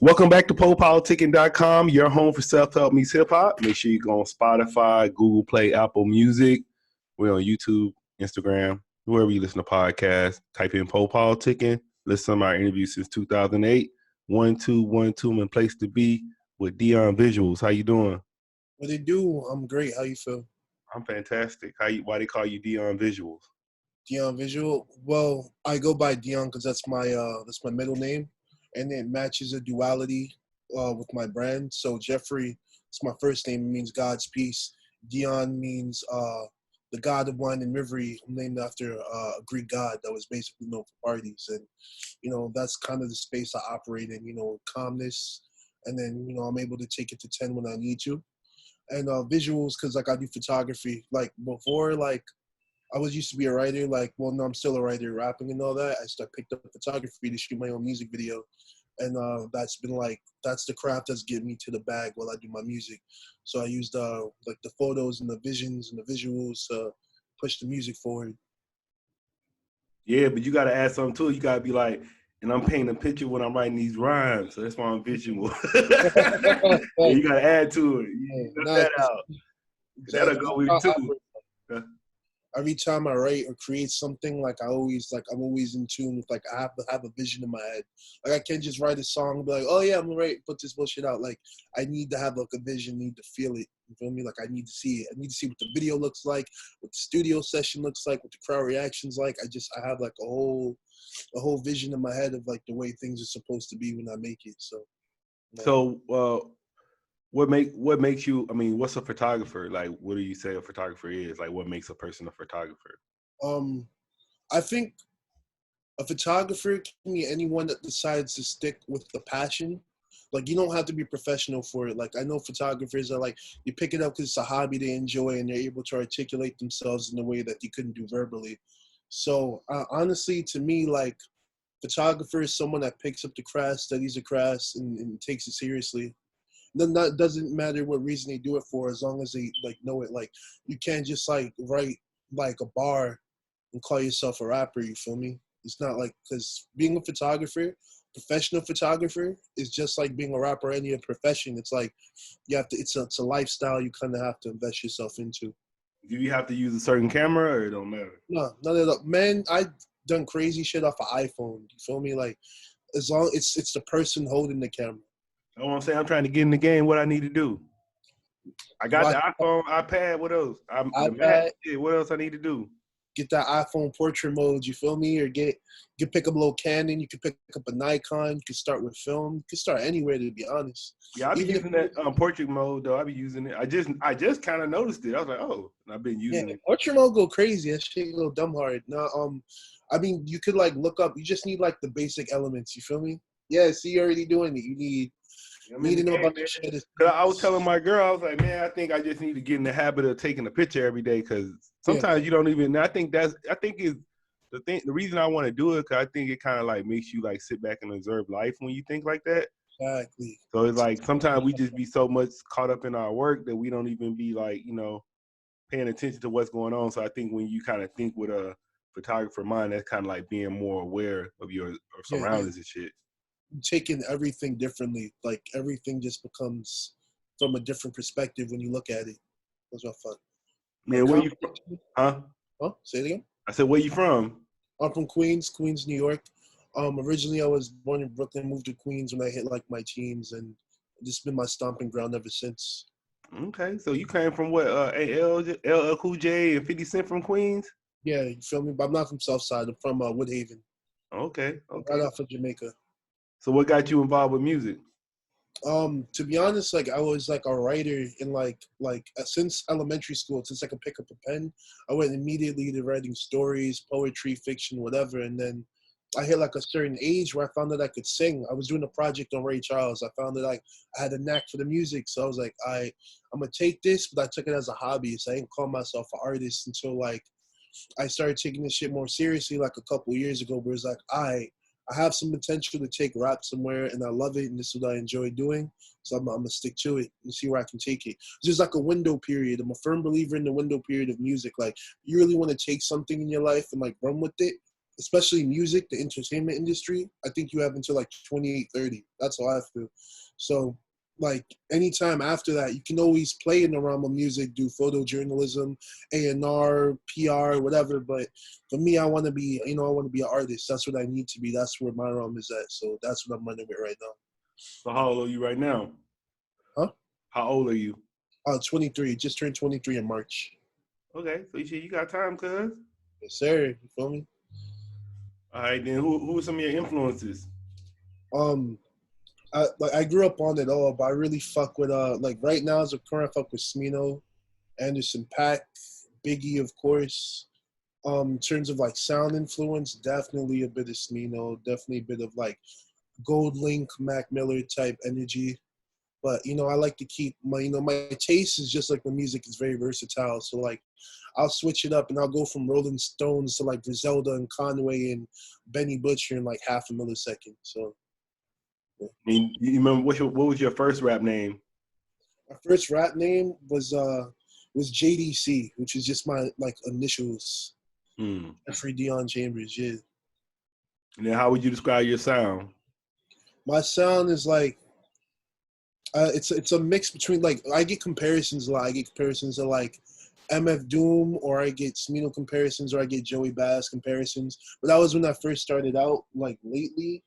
Welcome back to Politickin.com, your home for self-help meets hip-hop. Make sure you go on Spotify, Google Play, Apple Music. We're on YouTube, Instagram, wherever you listen to podcasts. Type in Politickin. Listen to my interviews since 2008. 1212 and place to be with Deon Visuals. How you doing? What they do? I'm great. How you feel? I'm fantastic. Why they call you Deon Visuals? Deon Visual. Well, I go by Deon because that's my middle name, and it matches a duality with my brand. So Jeffrey, it's my first name. It means God's peace. Deon means the god of wine and rivery. I'm named after a Greek god that was basically known for parties, and that's kind of the space I operate in. Calmness, and then I'm able to take it to 10 when I need to. And visuals because like I do photography. Like before, like I was used to be a writer. Like, well, no, I'm still a writer, rapping and all that. Picked up photography to shoot my own music video, and that's the craft that's getting me to the bag while I do my music. So I used like the photos and the visions and the visuals to push the music forward. Yeah, but you got to add something to it. You got to be like, and I'm painting a picture when I'm writing these rhymes. So that's why I'm visual. Yeah, you got to add to it. You cut that out. That'll go with you too. Every time I write or create something, I'm always in tune with I have to have a vision in my head. Like I can't just write a song and be like, oh yeah, I'm gonna put this bullshit out. Like I need to have like a vision, need to feel it. You feel me? Like I need to see it. I need to see what the video looks like, what the studio session looks like, what the crowd reactions like. I have like a whole vision in my head of like the way things are supposed to be when I make it. So what makes you, I mean, what's a photographer? Like, what do you say a photographer is? Like, what makes a person a photographer? I think a photographer can be anyone that decides to stick with the passion. Like, you don't have to be professional for it. Like, I know photographers are like, you pick it up because it's a hobby they enjoy and they're able to articulate themselves in a way that you couldn't do verbally. So, honestly, to me, like, photographer is someone that picks up the craft, studies the craft, and takes it seriously. Then that doesn't matter what reason they do it for, as long as they like know it. Like you can't just like write like a bar and call yourself a rapper. You feel me? It's not like because being a photographer, professional photographer, is just like being a rapper or any other profession. It's like you have to. It's a lifestyle you kind of have to invest yourself into. Do you have to use a certain camera, or it don't matter? No, none of that. Man, I done crazy shit off an iPhone. You feel me? Like as long it's the person holding the camera. I want to say I'm trying to get in the game. What I need to do? I got the iPhone, iPad. What else? iPad. What else I need to do? Get that iPhone portrait mode, you feel me? Or you can pick up a little Canon, you can pick up a Nikon, you can start with film, you can start anywhere to be honest. Yeah, I be using that portrait mode though. I be using it. I just kind of noticed it. I was like, oh, and I've been using it. Portrait mode go crazy. That shit go dumb hard. No, I mean you could like look up. You just need like the basic elements. You feel me? Yeah. See, you're already doing it. You need. Need to know about the shit. I was telling my girl, I was like, man, I think I just need to get in the habit of taking a picture every day because sometimes you don't even. I think is the thing. The reason I want to do it because I think it kind of like makes you like sit back and observe life when you think like that. Exactly. So it's like sometimes we just be so much caught up in our work that we don't even be like paying attention to what's going on. So I think when you kind of think with a photographer mind, that's kind of like being more aware of your surroundings and shit. Taking everything differently, like everything just becomes from a different perspective when you look at it. That's what fun. Man, where you from? Huh? Say it again. I said, where you from? I'm from Queens, New York. Originally I was born in Brooklyn, moved to Queens when I hit like my teens, and this has been my stomping ground ever since. Okay, so you came from what? LL Cool J and 50 Cent from Queens? Yeah, you feel me? But I'm not from Southside. I'm from Woodhaven. Okay. Right off of Jamaica. So what got you involved with music? To be honest, like I was like a writer in like since elementary school, since I could pick up a pen, I went immediately to writing stories, poetry, fiction, whatever. And then I hit like a certain age where I found that I could sing. I was doing a project on Ray Charles. I found that I had a knack for the music. So I was like, I'm gonna take this, but I took it as a hobby. So I didn't call myself an artist until like I started taking this shit more seriously like a couple of years ago, where it's like I have some potential to take rap somewhere, and I love it, and this is what I enjoy doing. So I'm gonna stick to it and see where I can take it. It's just like a window period. I'm a firm believer in the window period of music. Like you really want to take something in your life and like run with it. especially music, the entertainment industry, I think you have until like 28, 30. That's how I feel. So like anytime after that, you can always play in the realm of music, do photojournalism, A&R, PR, whatever. But for me, I want to be, I want to be an artist. That's what I need to be. That's where my realm is at. So that's what I'm running with right now. So how old are you right now? Huh? How old are you? 23. Just turned 23 in March. Okay, so you got time, cuz. Yes, sir. You feel me? All right, then who are some of your influences? I grew up on it all, but I really fuck with like right now as a current, I fuck with Smino, Anderson .Paak, Biggie, of course. In terms of like sound influence, definitely a bit of Smino, definitely a bit of like Gold Link, Mac Miller type energy. But I like to keep my taste is just like the music is very versatile. So like I'll switch it up and I'll go from Rolling Stones to like Griselda and Conway and Benny Butcher in like half a millisecond. So I mean, you remember what was your first rap name? my first rap name was JDC, which is just my like initials. Jeffrey Deon Chambers, yeah. And then how would you describe your sound? My sound is like it's a mix between like I get comparisons a lot. I get comparisons to like MF Doom, or I get Smino comparisons, or I get Joey Bass comparisons. But that was when I first started out. Like lately,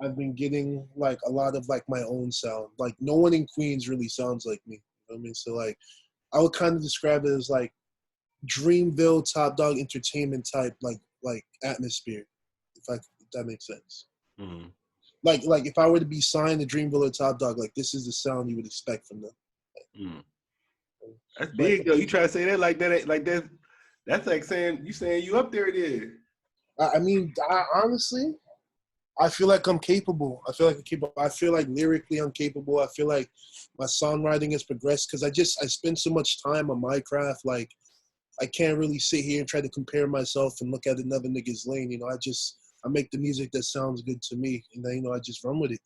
I've been getting like a lot of like my own sound. Like no one in Queens really sounds like me. You know what I mean? So like I would kind of describe it as like Dreamville Top Dog Entertainment type like atmosphere. If that makes sense. Mm-hmm. Like if I were to be signed to Dreamville or Top Dog, like this is the sound you would expect from them. Mm. That's big though. You try to say that like that, like that. That's like saying you up there. It is. I mean, honestly, I feel like I'm capable. I feel like I'm capable. I feel like lyrically I'm capable. I feel like my songwriting has progressed because I spend so much time on my craft. Like I can't really sit here and try to compare myself and look at another nigga's lane. I make the music that sounds good to me, and then I just run with it.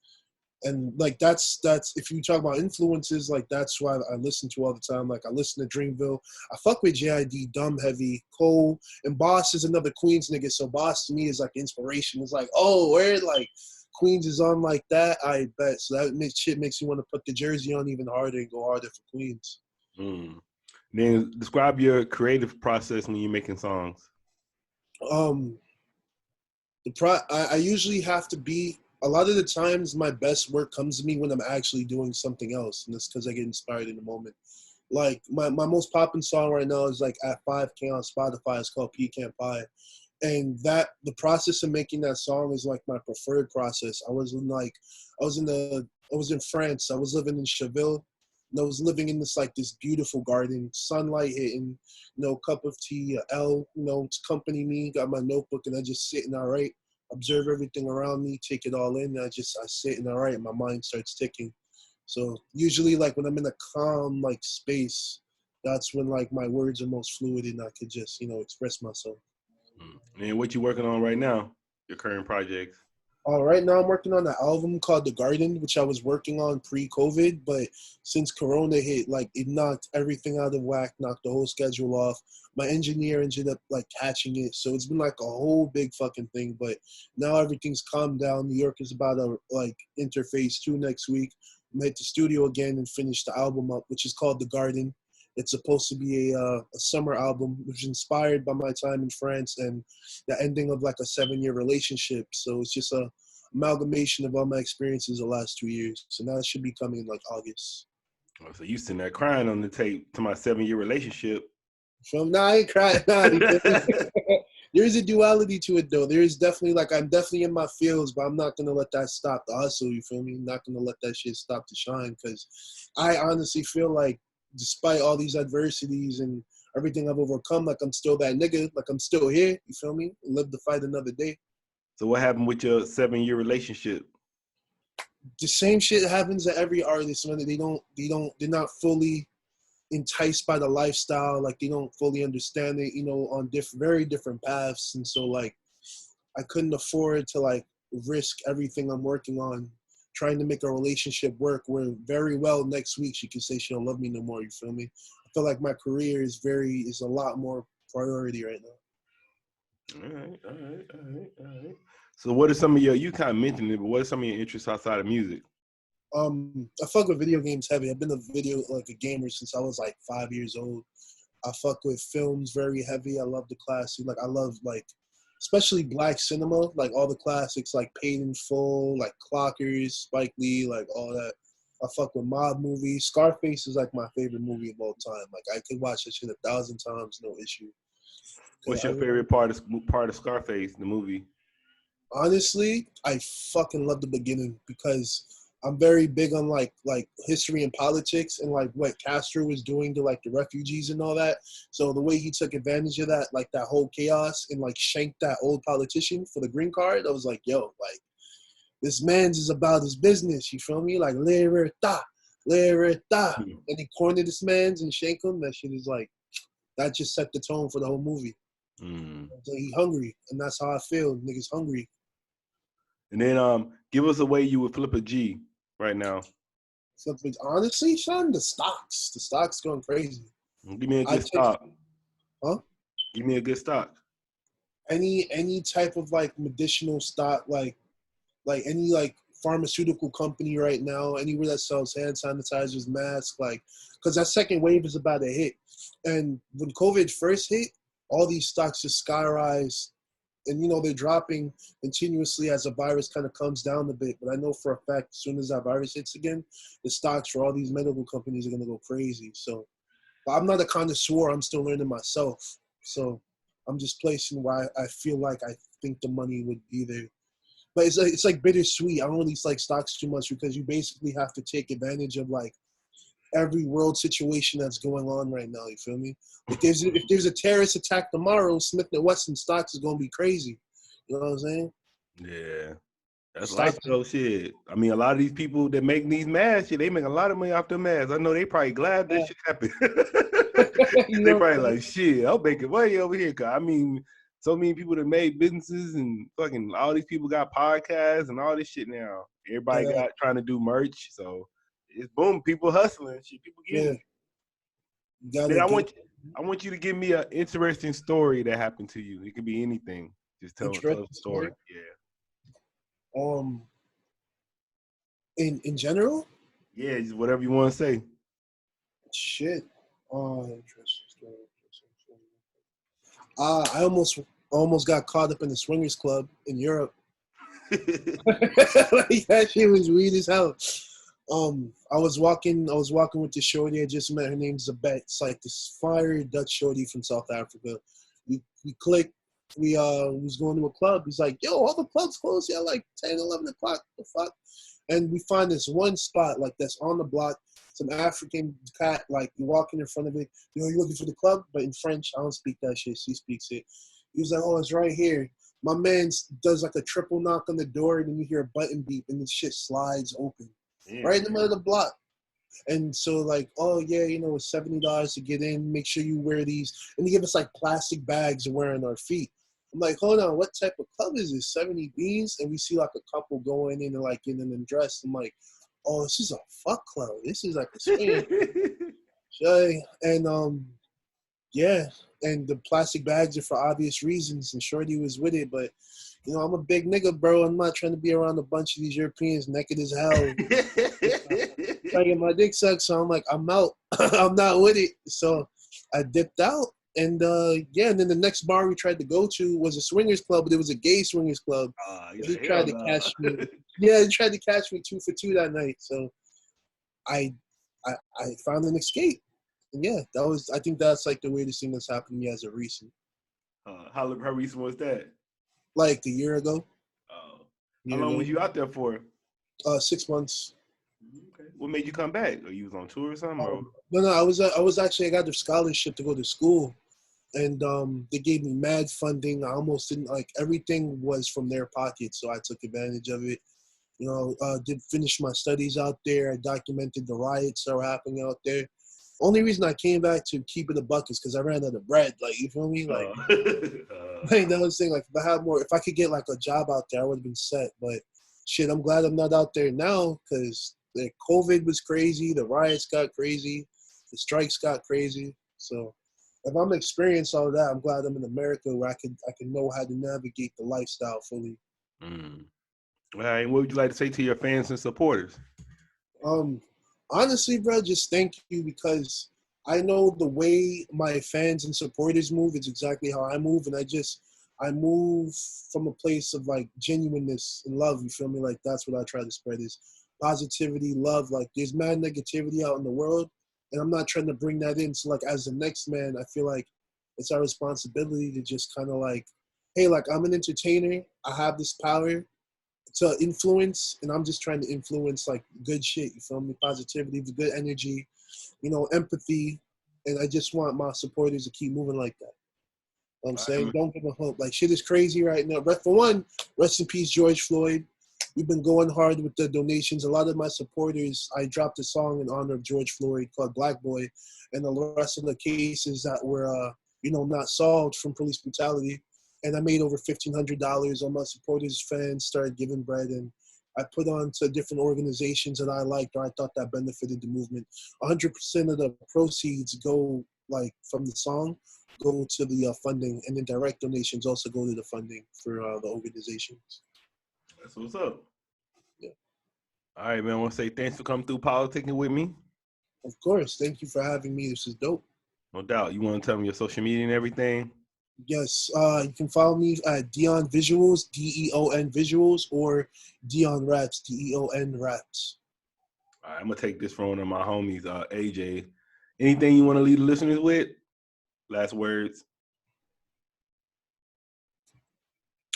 And like that's if you talk about influences, like that's why I listen to all the time. Like I listen to Dreamville. I fuck with JID, Dumb Heavy, Cole, and Boss is another Queens nigga. So Boss to me is like inspiration. It's like, oh, where like Queens is on like that, I bet. So that makes you want to put the jersey on even harder and go harder for Queens. Then describe your creative process when you're making songs. I usually have to be. A lot of the times, my best work comes to me when I'm actually doing something else, and that's because I get inspired in the moment. Like my most popping song right now is like at 5K on Spotify. It's called Pecan Pie, and the process of making that song is like my preferred process. I was in France. I was living in Cheville, and I was living in this beautiful garden, sunlight hitting, cup of tea, L, to accompany me. Got my notebook, and I just sit and I write, observe everything around me, take it all in. And I sit and I write, and my mind starts ticking. So usually, like when I'm in a calm like space, that's when like my words are most fluid, and I could just express myself. And what you working on right now? Your current projects? Right now I'm working on an album called The Garden, which I was working on pre-COVID, but since Corona hit, like it knocked everything out of whack, knocked the whole schedule off. My engineer ended up like catching it, so it's been like a whole big fucking thing. But now everything's calmed down. New York is about to like enter phase 2 next week. I'm gonna hit the studio again and finish the album up, which is called The Garden. It's supposed to be a summer album, which is inspired by my time in France and the ending of like a 7-year relationship. So it's just a amalgamation of all my experiences the last 2 years. So now it should be coming in like August. Oh, so you sitting there crying on the tape to my 7-year relationship. I ain't crying. There is a duality to it though. There is definitely I'm definitely in my feels, but I'm not gonna let that stop the hustle. You feel me? I'm not gonna let that shit stop the shine, because I honestly feel like despite all these adversities and everything I've overcome, like I'm still that nigga. Like I'm still here. You feel me? Live to fight another day. So what happened with your 7-year relationship? The same shit happens to every artist when they're not fully enticed by the lifestyle, like they don't fully understand it, on very different paths. And so like I couldn't afford to like risk everything I'm working on trying to make a relationship work where very well next week she could say she don't love me no more. You feel me? I feel like my career is a lot more priority right now. All right, all right, all right, all right. So, what are some of your? You kind of mentioned it, but what are some of your interests outside of music? I fuck with video games heavy. I've been a gamer since I was like 5 years old. I fuck with films very heavy. I love the classic. Like I love like especially black cinema, like all the classics like Paid in Full, like Clockers, Spike Lee, like all that. I fuck with mob movies. Scarface is like my favorite movie of all time. Like I could watch that shit 1,000 times, no issue. What's your favorite part of Scarface, the movie? Honestly, I fucking love the beginning because I'm very big on like history and politics and like what Castro was doing to like the refugees and all that. So the way he took advantage of that, like that whole chaos and like shanked that old politician for the green card, I was like, yo, like this man's is about his business. You feel me? Like libertad, libertad, and he cornered this man's and shanked him. That shit is like that just set the tone for the whole movie. So he hungry, and that's how I feel. Niggas hungry. And then give us a way you would flip a G right now. So, honestly, Sean, the stocks going crazy. Give me a I good take, stock. huh? Give me a good stock. Any type of like medicinal stock, like any like pharmaceutical company right now, anywhere that sells hand sanitizers, masks, like, because that second wave is about to hit. And when COVID first hit, all these stocks just skyrise. And, you know, they're dropping continuously as the virus kind of comes down a bit. But I know for a fact, as soon as that virus hits again, the stocks for all these medical companies are going to go crazy. So, but I'm not a connoisseur. I'm still learning myself. So I'm just placing where I feel like I think the money would be there. But it's like bittersweet. I don't really like stocks too much because you basically have to take advantage of like every world situation that's going on right now. You feel me? If there's a terrorist attack tomorrow, Smith and Wesson stocks is gonna be crazy. You know what I'm saying? Yeah. That's life Stocks. though, shit. I mean, a lot of these people that make these masks, shit, they make a lot of money off their masks. I know they probably glad this shit happened. You They know what probably I'm saying? like, shit, I'll make money over here. Cause I mean, so many people that made businesses and fucking all these people got podcasts and all this shit now. Everybody Yeah, got trying to do merch. So it's boom, people hustling, shit, people getting yeah. it. You Then gotta get I want you to give me an interesting story that happened to you. It could be anything. Just tell us interested a story. story. Yeah. Um, in general, Yeah, just whatever you want to say. shit. Interesting story. Interesting story. I almost got caught up in the swingers club in Europe. Like that shit was weird as hell. I was walking with this shorty I just met. Her name's Zabet. It's like this fire Dutch shorty from South Africa. We clicked. We was going to a club. He's like, yo, all the clubs closed. Yeah, like 10, 11 o'clock. The fuck? And we find this one spot like that's on the block. Some African cat, like you walking in front of it. You know, you looking for the club, but in French. I don't speak that shit. She speaks it. He was like, oh, it's right here. My man does like a triple knock on the door, and then you hear a button beep, and the shit slides open right in the middle of the block. And so like, oh yeah, you know, it's $70 to get in. Make sure you wear these, and they give us like plastic bags to wear on our feet. I'm like, hold on, what type of club is this? 70 B's, and we see like a couple going in and like getting them dressed. I'm like, oh, this is a fuck club. This is like a swing. And yeah, and the plastic bags are for obvious reasons, and Shorty was with it, but you know, I'm a big nigga, bro. I'm not trying to be around a bunch of these Europeans naked as hell. Trying to get my dick sucked, so I'm like, I'm out. I'm not with it. So I dipped out. And yeah, and then the next bar we tried to go to was a swingers club, but it was a gay swingers club. He Like, tried hell to no. catch me. Yeah, he tried to catch me 2 for 2 that night. So I I found an escape. And yeah, I think that's like the weirdest thing that's happened to me as a recent. How recent was that? Like a year ago. How Year long ago. was you out there for? 6 months. Okay. What made you come back? Or you was on tour or something? Or? No, I got the scholarship to go to school, and they gave me mad funding. I almost didn't like everything was from their pocket, so I took advantage of it. You know, did finish my studies out there. I documented the riots that were happening out there. Only reason I came back to keep it a buck is because I ran out of bread. Like, you feel me? Like, like that was the thing. Like, if I could get like a job out there, I would have been set. But shit, I'm glad I'm not out there now because the COVID was crazy. The riots got crazy. The strikes got crazy. So if I'm experiencing all that, I'm glad I'm in America where I can know how to navigate the lifestyle fully. Mm. All right, what would you like to say to your fans and supporters? Um, Honestly, bro, just thank you because I know the way my fans and supporters move is exactly how I move, and I move from a place of like genuineness and love. You feel me? Like that's what I try to spread is positivity, love. Like there's mad negativity out in the world, and I'm not trying to bring that in. So like as the next man, I feel like it's our responsibility to just kind of like, hey, like I'm an entertainer. I have this power to influence, and I'm just trying to influence like good shit. You feel me? Positivity, the good energy, empathy, and I just want my supporters to keep moving like that. I'm saying, don't give a hope. Like shit is crazy right now. But for one, rest in peace, George Floyd. We've been going hard with the donations. A lot of my supporters, I dropped a song in honor of George Floyd called Black Boy, and the rest of the cases that were, not solved from police brutality. And I made over $1,500. All my supporters, fans started giving bread, and I put on to different organizations that I liked or I thought that benefited the movement. 100% of the proceeds go like from the song go to the funding, and then direct donations also go to the funding for the organizations. That's what's up. Yeah. All right, man. I want to say thanks for coming through politicking with me. Of course. Thank you for having me. This is dope. No doubt. You want to tell me your social media and everything? Yes. You can follow me at Deon Visuals, Deon Visuals, or Deon Raps, Deon Raps. All right, I'm gonna take this from one of my homies, AJ. Anything you want to leave the listeners with? Last words.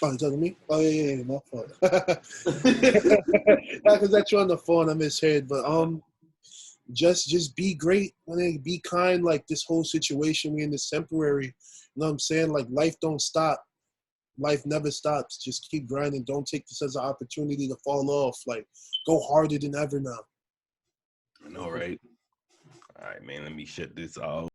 Oh, you talking to me? Oh yeah, my fault. Because that's you on the phone, I misheard. But just be great, be kind. Like this whole situation we in is temporary. You know what I'm saying? Like life don't stop. Life never stops. Just keep grinding. Don't take this as an opportunity to fall off. Like go harder than ever now. I know, right? All right, man. Let me shut this off.